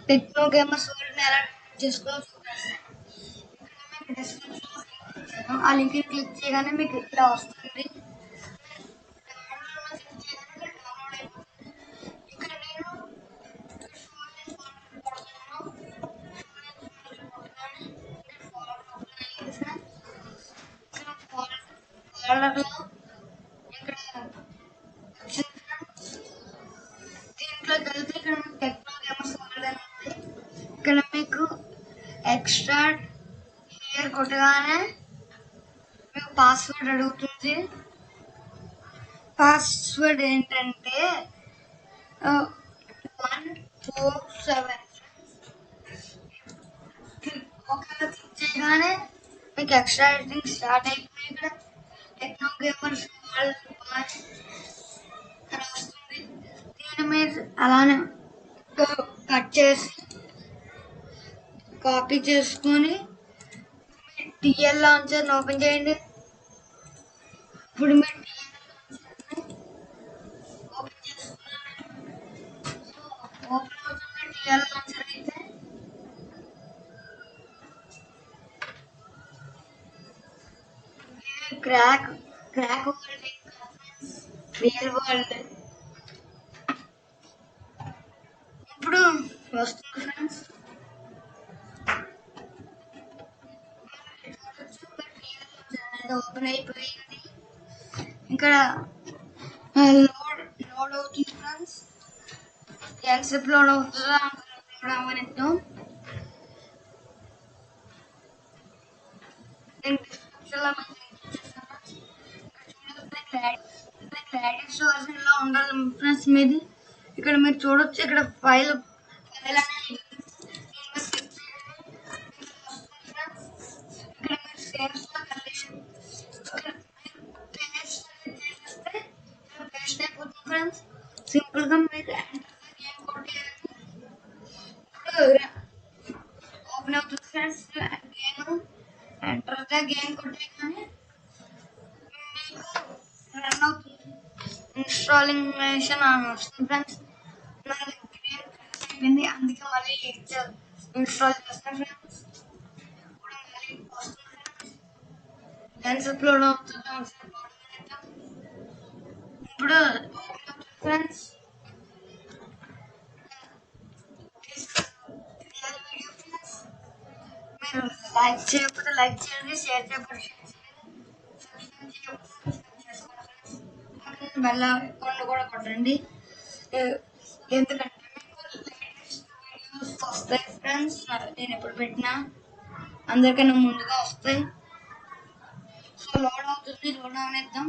Techno gamers వరల్డ్ని ఎలా చేసుకోవాలో చూపిస్తాను. ఇక్కడ మీకు డిస్క్రిప్షన్లో లింక్ ఇచ్చాను. ఆ లింక్ని క్లిక్ చేయగానే మీకు ఇలా వస్తుంది. డౌన్లోడ్ అయిపోతుంది. ఇక్కడ నేను ఫోల్డర్లో ఇక్కడ దీంట్లో కలిపి ఇక్కడ టెక్నో గేమర్స్ వరల్డ్ అని ఉంది. ఇక్కడ మీకు ఎక్స్ట్రా హియర్ కొట్టగానే మీకు పాస్వర్డ్ అడుగుతుంది. పాస్వర్డ్ ఏంటంటే 147. ఒకవేళ క్లిక్ చేయగానే మీకు ఎక్స్ట్రా ఎడిటింగ్ స్టార్ట్ అయిపోయి ఇక్కడ టెక్నో గేమర్స్ వరల్డ్ రాస్తుంది. దీని మీద అలానే కట్ చేసి కాపీ చేసుకొని టిఎల్ లాంచర్ని ఓపెన్ చేయండి. ఇప్పుడు మీరు ఓపెన్ చేస్తున్నారు. ఓపెన్ అవుతుంది టిఎల్ లాంచర్ అయితే. క్రాక్ వరల్డ్ రియల్ వరల్డ్ ఇప్పుడు వస్తుంది ఫ్రెండ్స్. ఓపెన్ అయిపోయింది. ఇక్కడ లోడ్ అవుతుంది ఫ్రెండ్స్. ఎంతసేపు లోడ్ అవుతుందో లోడ్ అవ్వనిద్దాం. నేను డిస్క్రిప్షన్లో క్లారిటీ వర్జన్లో ఉండాలి ఫ్రెండ్స్ మీది. ఇక్కడ మీరు చూడొచ్చు. ఇక్కడ ఫైల్ అనేది ఇక్కడ మీరు సేవ్స్ కండిషన్ పేస్ట్ అయిపోతుంది ఫ్రెండ్స్. సింపుల్గా మీరు గేమ్ కొట్టేయాలి. ఇప్పుడు ఓపెన్ అవుతుంది ఫ్రెండ్స్. గేమ్ ఎంటర్గా గేమ్ కొట్టేయగానే మీకు రన్ అవుతుంది. ఇన్స్టాలేషన్ అని వస్తుంది ఫ్రెండ్స్. నాకు గేమ్ అయిపోయింది, అందుకే మళ్ళీ ఇన్స్టాల్ చేస్తాను ఫ్రెండ్స్. ఇప్పుడు మళ్ళీ వస్తుంది ఫ్రెండ్స్. ఎంతసేపు లోడ్ అవుతుందో ఒకసారి ఇప్పుడు ఫ్రెండ్స్ మీరు లైక్ చేయకపోతే లైక్ చేయండి, షేర్ చేయకపోతే షేర్ చేయండి, బెల్ ఐకాన్ కూడా కొట్టండి. ఎందుకంటే మీకు లేటెస్ట్ వీడియోస్ వస్తాయి ఫ్రెండ్స్. నేను ఎప్పుడు పెట్టినా అందరికన్నా ముందుగా వస్తాయి. సో లోడ్ అవుతుంది, లోడ్ అవనిద్దాం.